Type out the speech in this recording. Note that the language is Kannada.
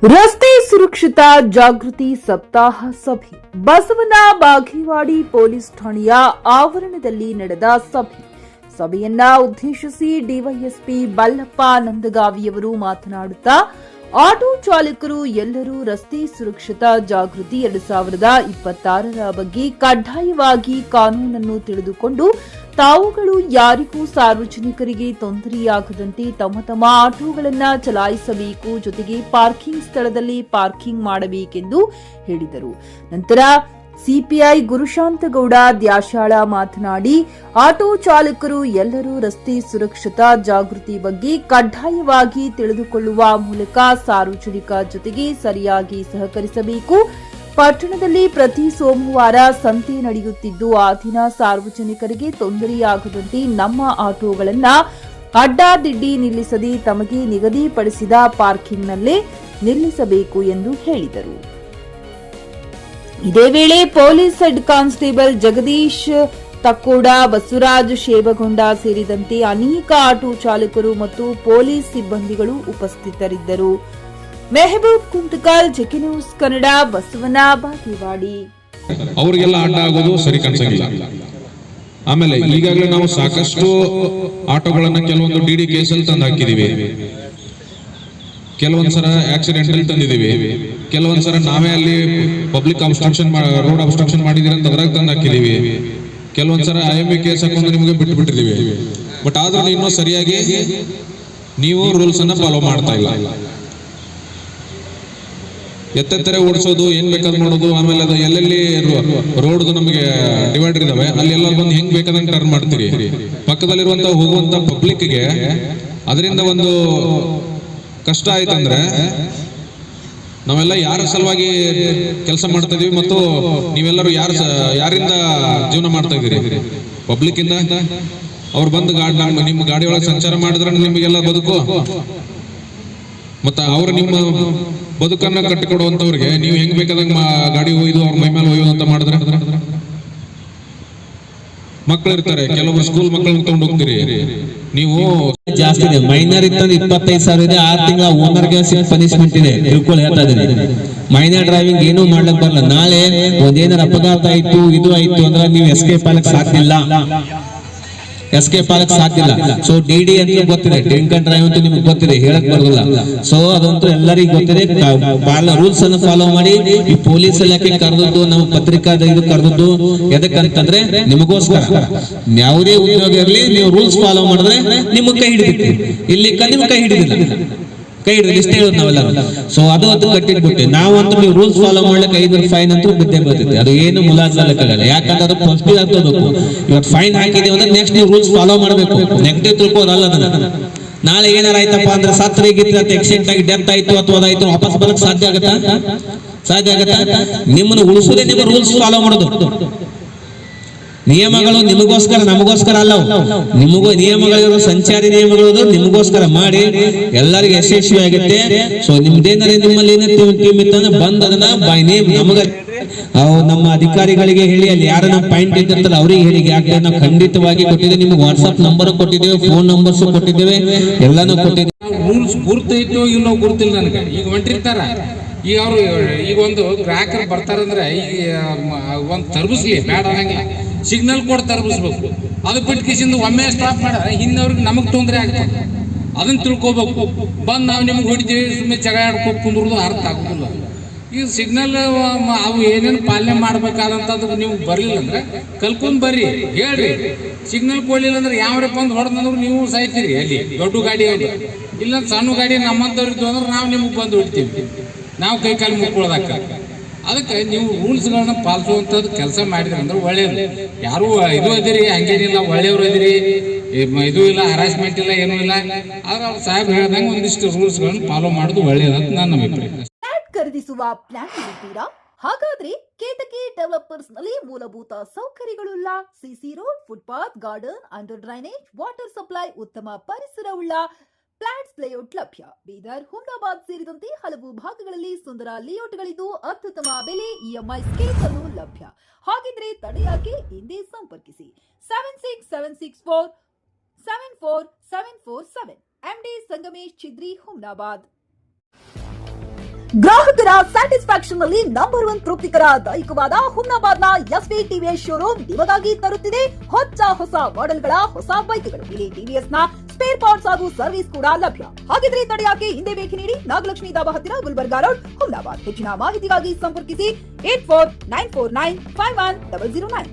ರಸ್ತೆ ಸುರಕ್ಷತಾ ಜಾಗೃತಿ ಸಪ್ತಾಹ ಸಭೆ ಬಸವನ ಬಾಗೇವಾಡಿ ಪೊಲೀಸ್ ಠಾಣೆಯ ಆವರಣದಲ್ಲಿ ನಡೆದ ಸಭೆಯನ್ನ ಉದ್ದೇಶಿಸಿ ಡಿವೈಎಸ್ಪಿ ಬಲ್ಲಪ್ಪ ನಂದಗಾವಿಯವರು ಮಾತನಾಡುತ್ತಾ ಆಟೋ ಚಾಲಕರು ಎಲ್ಲರೂ ರಸ್ತೆ ಸುರಕ್ಷತಾ ಜಾಗೃತಿ 2026ರ ಬಗ್ಗೆ ಕಡ್ಡಾಯವಾಗಿ ಕಾನೂನನ್ನು ತಿಳಿದುಕೊಂಡು ತಾವುಗಳು ಯಾರಿಗೂ ಸಾರ್ವಜನಿಕರಿಗೆ ತೊಂದರೆಯಾಗದಂತೆ ತಮ್ಮ ಆಟೋಗಳನ್ನು ಚಲಾಯಿಸಬೇಕು, ಜೊತೆಗೆ ಪಾರ್ಕಿಂಗ್ ಸ್ಥಳದಲ್ಲಿ ಪಾರ್ಕಿಂಗ್ ಮಾಡಬೇಕೆಂದು ಹೇಳಿದರು. ನಂತರ ಸಿಪಿಐ ಗುರುಶಾಂತಗೌಡ ದ್ಯಾಶಾಳ ಮಾತನಾಡಿ, ಆಟೋ ಚಾಲಕರು ಎಲ್ಲರೂ ರಸ್ತೆ ಸುರಕ್ಷತಾ ಜಾಗೃತಿ ಬಗ್ಗೆ ಕಡ್ಡಾಯವಾಗಿ ತಿಳಿದುಕೊಳ್ಳುವ ಮೂಲಕ ಸಾರ್ವಜನಿಕ ಜೊತೆಗೆ ಸರಿಯಾಗಿ ಸಹಕರಿಸಬೇಕು. ಪಟ್ಟಣದಲ್ಲಿ ಪ್ರತಿ ಸೋಮವಾರ ಸಂತೆ ನಡೆಯುತ್ತಿದ್ದು, ಆ ದಿನ ಸಾರ್ವಜನಿಕರಿಗೆ ತೊಂದರೆಯಾಗದಂತೆ ನಮ್ಮ ಆಟೋಗಳನ್ನು ಅಡ್ಡಾದಿಡ್ಡಿ ನಿಲ್ಲಿಸದೆ ತಮಗೆ ನಿಗದಿಪಡಿಸಿದ ಪಾರ್ಕಿಂಗ್ನಲ್ಲೇ ನಿಲ್ಲಿಸಬೇಕು ಎಂದು ಹೇಳಿದರು. ಇದೇ ವೇಳೆ police head constable Jagadish Takkoda, Basavaraj Shebagonda ಸೇರಿದಂತೆ ಅನೇಕ ಆಟೋ ಚಾಲಕರು ಮತ್ತು ಪೊಲೀಸ್ ಸಿಬ್ಬಂದಿಗಳು ಉಪಸ್ಥಿತರಿದ್ದರು. Mehboob Kuntakal, JK news Kannada, Basavana Bagewadi. ಅವರಿಗೆಲ್ಲ ಅಡ್ಡ ಆಗೋದು ಸರಿ ಕಾಣಿಸಂಗಿಲ್ಲ. ಆಮೇಲೆ ಈಗಾಗಲೇ ನಾವು ಸಾಕಷ್ಟು ಆಟೋಗಳನ್ನ ಕೆಲವೊಂದು ಡಿಡಿ ಕೇಸಲ್ಲಿ ತಂದು ಹಾಕಿದೀವಿ, ಕೆಲವೊಂದ್ಸರ ಆಕ್ಸಿಡೆಂಟಲ್ ತಂದಿದೀವಿ, ಕೆಲವೊಂದ್ಸರ ನಾವೇ ಅಲ್ಲಿ ಪಬ್ಲಿಕ್ ಅಬ್ಸ್ಟ್ರಕ್ಷನ್ ರೋಡ್ ಅಬ್ಸ್ಟ್ರಕ್ಷನ್ ಮಾಡಿದೀವಿ ಅಂತ ಅದ್ರಾಗ ತಂದು ಹಾಕಿದೀವಿ, ಕೆಲವೊಂದ್ಸರ IMV ಕೇಸ್ ಹಾಕೊಂಡು ನಿಮಗೆ ಬಿಟ್ಟು ಬಿಟ್ಟಿದೀವಿ. ಬಟ್ ಆದ್ರೂ ಇನ್ನೂ ಸರಿಯಾಗಿ ನೀವು ರೂಲ್ಸ್ ಅನ್ನ ಫಾಲೋ ಮಾಡ್ತಾ ಇಲ್ಲ. ಎತ್ತೆತ್ತರೆ ಓಡಿಸೋದು, ಏನ್ ಬೇಕಾದ್ ಮಾಡೋದು, ಆಮೇಲೆ ಅದು ಎಲ್ಲೆಲ್ಲಿ ರೋಡ್ ನಮಗೆ ಡಿವೈಡರ್ ಇದಾವೆ ಅಲ್ಲಿ ಎಲ್ಲ ಬಂದು ಹೆಂಗ್ ಬೇಕಾದಂಗೆ ಟರ್ನ್ ಮಾಡ್ತೀರಿ. ಪಕ್ಕದಲ್ಲಿರುವಂತ ಹೋಗುವಂತ ಪಬ್ಲಿಕ್ಗೆ ಅದರಿಂದ ಒಂದು ಕಷ್ಟ ಆಯ್ತಂದ್ರೆ ನಾವೆಲ್ಲ ಯಾರ ಸಲುವಾಗಿ ಕೆಲಸ ಮಾಡ್ತಾ ಇದೀವಿ ಮತ್ತು ನೀವೆಲ್ಲರೂ ಯಾರಿಂದ ಜೀವನ ಮಾಡ್ತಾ ಇದ್ದೀರಿ? ಪಬ್ಲಿಕ್ ಇಂದ. ಅವ್ರು ಬಂದು ನಿಮ್ಮ ಗಾಡಿ ಒಳಗೆ ಸಂಚಾರ ಮಾಡಿದ್ರೆ ನಿಮಗೆಲ್ಲ ಬದುಕು, ಮತ್ತ ಅವ್ರು ನಿಮ್ಮ ಬದುಕನ್ನ ಕಟ್ಟಿಕೊಡುವಂತವ್ರಿಗೆ ನೀವು ಹೆಂಗ್ ಬೇಕಾದಂಗ ಗಾಡಿ ಒಯ್ದು ಅವ್ರ ಮೈ ಮೇಲೆ ಒಯ್ಯೋದು ಅಂತ ಮಾಡಿದ್ರೆ ಮಕ್ಕಳು ಇರ್ತಾರೆ, ಕೆಲವರು ಸ್ಕೂಲ್ ಮಕ್ಕಳನ್ನ ತಗೊಂಡು ಹೋಗ್ತೀರಿ. ನೀವು ಜಾಸ್ತಿ ಇದೆ, ಮೈನರ್ ಇತ್ತಂದ್ರೆ 25,000 ಇದೆ, 6 ತಿಂಗಳ ಓನರ್ಗೆ ಪನಿಷ್ಮೆಂಟ್ ಇದೆ. ತಿಳ್ಕೊಳ್ಳಿ, ಹೇಳ್ತಾ ಇದ್ದೀನಿ. ಮೈನರ್ ಡ್ರೈವಿಂಗ್ ಏನೂ ಮಾಡ್ಲಿಕ್ಕೆ ಬರಲ್ಲ. ನಾಳೆ ಒಂದೇನಾರ ಅಪಘಾತ ಆಯ್ತು, ಇದು ಆಯ್ತು ಅಂದ್ರೆ ನೀವು ಎಸ್ಕೇಪ್ ಆಗಕ್ಕೆ ಸಾಧ್ಯಲ್ಲ. ಸೊ ಡಿಡಿ ಅಂತ ಗೊತ್ತಿದೆ, ಡ್ರಿಂಕ್ ಅಂಡ್ ಡ್ರೈವ್ ಅಂತ ನಿಮ್ಗೆ ಗೊತ್ತಿದೆ, ಹೇಳಕ್ ಬರೋದಿಲ್ಲ. ಸೊ ಅದಂತೂ ಎಲ್ಲರಿಗೂ ಗೊತ್ತಿದೆ. ರೂಲ್ಸ್ ಅನ್ನು ಫಾಲೋ ಮಾಡಿ. ಈ ಪೊಲೀಸ್ ಇಲಾಖೆ ಕರೆದದ್ದು, ನಮ್ಮ ಪತ್ರಿಕಾದ ಇದು ಕರೆದದ್ದು ಎದಕ್ಕಂತಂದ್ರೆ ನಿಮಗೋಸ್ಕರ. ಯಾವುದೇ ಉದ್ಯೋಗ ಇರಲಿ, ನೀವು ರೂಲ್ಸ್ ಫಾಲೋ ಮಾಡಿದ್ರೆ ನಿಮಗೆ ಕೈ ಹಿಡಿದಿತ್ತು. ಇಲ್ಲಿ ನಿಮ್ಗೆ ಕೈ ಹಿಡಿದಿಲ್ಲ, ಕೈ ಹಿಡಿದ್ರೆ ಇಷ್ಟ ಹೇಳೋದು ನಾವೆಲ್ಲರೂ. ಸೊ ಅದು ಕಟ್ಟಿಟ್ಬಿಟ್ಟೆ ನಾವಂತೂ ನೀವು ರೂಲ್ಸ್ ಫಾಲೋ ಮಾಡ್ಲಿಕ್ಕೆ 500 ಫೈನ್ ಅಂತೂ ಬಿದ್ದೇ ಬರ್ತೈತೆ. ಅದು ಏನು ಮುಲಾಜಾಗಲ್ಲ, ಯಾಕಂದ್ರೆ ಅದು ಫಸ್ಟ್ ಆಗ್ತೋಬೇಕು. ಇವತ್ತು ಫೈನ್ ಹಾಕಿದೀವಿ ಅಂದ್ರೆ ನೆಕ್ಸ್ಟ್ ನೀವು ರೂಲ್ಸ್ ಫಾಲೋ ಮಾಡಬೇಕು. ನೆಗೆಟಿವ್ ತಿಳ್ಕೋದಲ್ಲ ಅದನ್ನ. ನಾಳೆ ಏನಾರ ಆಯ್ತಪ್ಪ ಅಂದ್ರೆ ಸತ್ತರಿಗಿತ್ತು, ಆಕ್ಸಿಡೆಂಟ್ ಆಗಿ ಡೆತ್ ಆಯ್ತು ಅಥವಾ ಅದಾಯ್ತು, ವಾಪಸ್ ಬರಕ್ ಸಾಧ್ಯ ಆಗತ್ತಾ? ನಿಮ್ಮನ್ನು ಉಳಿಸೋದೇ ನಿಮ್ಮ ರೂಲ್ಸ್ ಫಾಲೋ ಮಾಡೋದು. ನಿಯಮಗಳು ನಿಮಗೋಸ್ಕರ, ನಮಗೋಸ್ಕರ ಅಲ್ಲ. ನಿಮಗೂ ನಿಯಮಗಳು, ಸಂಚಾರಿ ನಿಯಮಗಳು ನಿಮಗೋಸ್ಕರ ಮಾಡಿ ಎಲ್ಲರಿಗೂ ಯಶಸ್ವಿ ಆಗುತ್ತೆ. ಸೊ ನಿಮ್ದೇನಾರ ನಿಮ್ಮಲ್ಲಿ ಟೀಮ್ ಇತ್ತಂದ್ರೆ ಬಂದ್ ಅದನ್ನ ಬೈ ನೇಮ್ ನಮಗ ನಮ್ಮ ಅಧಿಕಾರಿಗಳಿಗೆ ಹೇಳಿ, ಅಲ್ಲಿ ಯಾರ ನಮ್ಮ ಪಾಯಿಂಟ್ ಇದ್ದಿರ್ತಾರೆ ಅವ್ರಿಗೆ ಹೇಳಿ. ಯಾಕೆ ನಾವು ಖಂಡಿತವಾಗಿ ಕೊಟ್ಟಿದ್ದೇವೆ, ನಿಮ್ಗೆ ವಾಟ್ಸ್ಆಪ್ ನಂಬರ್ ಕೊಟ್ಟಿದ್ದೇವೆ, ಫೋನ್ ನಂಬರ್ಸ್ ಕೊಟ್ಟಿದ್ದೇವೆ, ಎಲ್ಲಾನು ಕೊಟ್ಟಿದ್ದೇವೆ. ರೂಲ್ಸ್ ಗುರ್ತೈತೋ ಇಲ್ಲೋ ಗುರ್ತಿಲ್ಲ ನನಗೆ. ಈಗ ಹೊಂಟಿರ್ತಾರ, ಈಗ ಅವರು ಈಗ ಒಂದು ಗ್ರಾಹಕರು ಬರ್ತಾರಂದ್ರೆ ಈಗ ಒಂದು ತರ್ಬಿಸ್ಲಿ ಬೇಡ ಅನ್ನಂಗಿಲ್ಲ, ಸಿಗ್ನಲ್ ಕೊಟ್ಟು ತರ್ಬಿಸ್ಬೇಕು. ಅದು ಬಿಟ್ಟು ಕಿಸಿಂದ ಒಮ್ಮೆ ಸ್ಟಾಪ್ ಮಾಡ ಹಿಂದವ್ರಿಗೆ ನಮಗೆ ತೊಂದರೆ ಆಗ್ತದೆ. ಅದನ್ನ ತಿಳ್ಕೊಬೇಕು. ಬಂದು ನಾವು ನಿಮ್ಗೆ ಹೊಡಿತೀವಿ ಸುಮ್ಮನೆ ಜಗ ಆಡ್ಕೊಂಡು ಕುಂದ್ರದು ಅರ್ಥ ಆಗೋದಿಲ್ಲ. ಈಗ ಸಿಗ್ನಲ್ ಅವು ಏನೇನು ಪಾಲನೆ ಮಾಡ್ಬೇಕಾದಂಥದ್ದು ನೀವು ಬರಲಿಲ್ಲ ಅಂದ್ರೆ ಕಲ್ಕೊಂಡ್ ಬರ್ರಿ, ಹೇಳ್ರಿ. ಸಿಗ್ನಲ್ ಕೊಡ್ಲಿಲ್ಲ ಅಂದ್ರೆ ಯಾವ್ರಪ್ಪ ಒಂದು ಹೊಡೆದಂದ್ರೆ ನೀವು ಸಾಯ್ತೀರಿ. ಅಲ್ಲಿ ದೊಡ್ಡ ಗಾಡಿ ಅವ್ರು ಇಲ್ಲ, ಸಣ್ಣ ಗಾಡಿ ನಮ್ಮಂಥವ್ರಿದ್ದು ಅಂದ್ರೆ ನಾವು ನಿಮಗೆ ಬಂದು ಹೊಡಿತೀವಿ, ನಾವು ಕೈ ಕಾಲು ಮುಕ್ಕೊಳ್ಳೋದಕ್ಕ. ಅದಕ್ಕೆ ನೀವು ರೂಲ್ಸ್ಗಳನ್ನ ಪಾಲಿಸುವಂಥದ್ದು ಕೆಲಸ ಮಾಡಿದ್ರಿ ಅಂದ್ರೆ ಒಳ್ಳೇದು. ಯಾರು ಇದು ಅದಿರಿ ಹಂಗೇನಿಲ್ಲ, ಒಳ್ಳೆಯವರು ಅದಿರಿ, ಇದು ಇಲ್ಲ, ಹರಾಸ್ಮೆಂಟ್ ಇಲ್ಲ, ಏನೂ ಇಲ್ಲ. ಆದ್ರೆ ಅವ್ರು ಸಾಹೇಬ್ ಹೇಳ್ದಂಗೆ ಒಂದಿಷ್ಟು ರೂಲ್ಸ್ಗಳನ್ನ ಫಾಲೋ ಮಾಡೋದು ಒಳ್ಳೇದಂತ ನನ್ನ ಅಭಿಪ್ರಾಯ. ಖರೀದಿಸುವ ಪ್ಲಾನ್ ಇರುತ್ತೀರಾ? ಹಾಗಾದ್ರೆ ಕೇತಕಿ ಡೆವಲಪರ್ಸ್ ನಲ್ಲಿ ಮೂಲಭೂತ ಸೌಕರ್ಯಗಳುಳ್ಳ CC road, footpath, garden, under drainage, water supply, ಉತ್ತಮ ಪರಿಸರವುಳ್ಳ ಫ್ಲಾಟ್ಸ್ ಲೇಔಟ್ ಲಭ್ಯ. ಬೀದರ್, ಹುಮ್ನಾಬಾದ್ ಸೇರಿದಂತೆ ಹಲವು ಭಾಗಗಳಲ್ಲಿ ಸುಂದರ ಲೇಔಟ್ಗಳಿದ್ದು ಅತ್ಯುತ್ತಮ ಬೆಲೆ, EMI ಸ್ಕೀಮ್ಸ್ ಅನ್ನು ಲಭ್ಯ. ಹಾಗಿದ್ರೆ ತಡೆಯಾಕೆ? ಹಿಂದೆ ಸಂಪರ್ಕಿಸಿ 7676474747. MD ಸಂಗಮೇಶ್ ಚಿದ್ರಿ, ಹುಮ್ನಾಬಾದ್. ಗ್ರಾಹಕರ ಸ್ಯಾಟಿಸ್ಫ್ಯಾಕ್ಷನ್ ನಲ್ಲಿ ನಂಬರ್ 1 ತೃಪ್ತಿಕರ ದೈಹಿಕವಾದ ಹುಮ್ನಾಬಾದ್ನ ಎಸ್ವಿ ಟಿವಿಎಸ್ ಶೋರೂಮ್ ನಿಮಗಾಗಿ ತರುತ್ತಿದೆ ಹೊಸ ಮಾಡೆಲ್ಗಳ ಹೊಸ ಬೈಕ್ಗಳು. ಇಲ್ಲಿ ಟಿವಿಎಸ್ ನ ಸ್ಪೇರ್ ಪಾರ್ಟ್ಸ್ ಹಾಗೂ ಸರ್ವಿಸ್ ಕೂಡ ಲಭ್ಯ. ಹಾಗಿದ್ರೆ ತಡೆಯಾಕೆ ಹಿಂದೆ ಭೇಟಿ ನೀಡಿ ನಾಗಲಕ್ಷ್ಮಿ ದಾಬಾ ಹತ್ತಿರ ಗುಲ್ಬರ್ಗಾ ರೋಡ್, ಹುಮ್ನಾಬಾದ್. ಹೆಚ್ಚಿನ ಮಾಹಿತಿಗಾಗಿ ಸಂಪರ್ಕಿಸಿ 8494951009.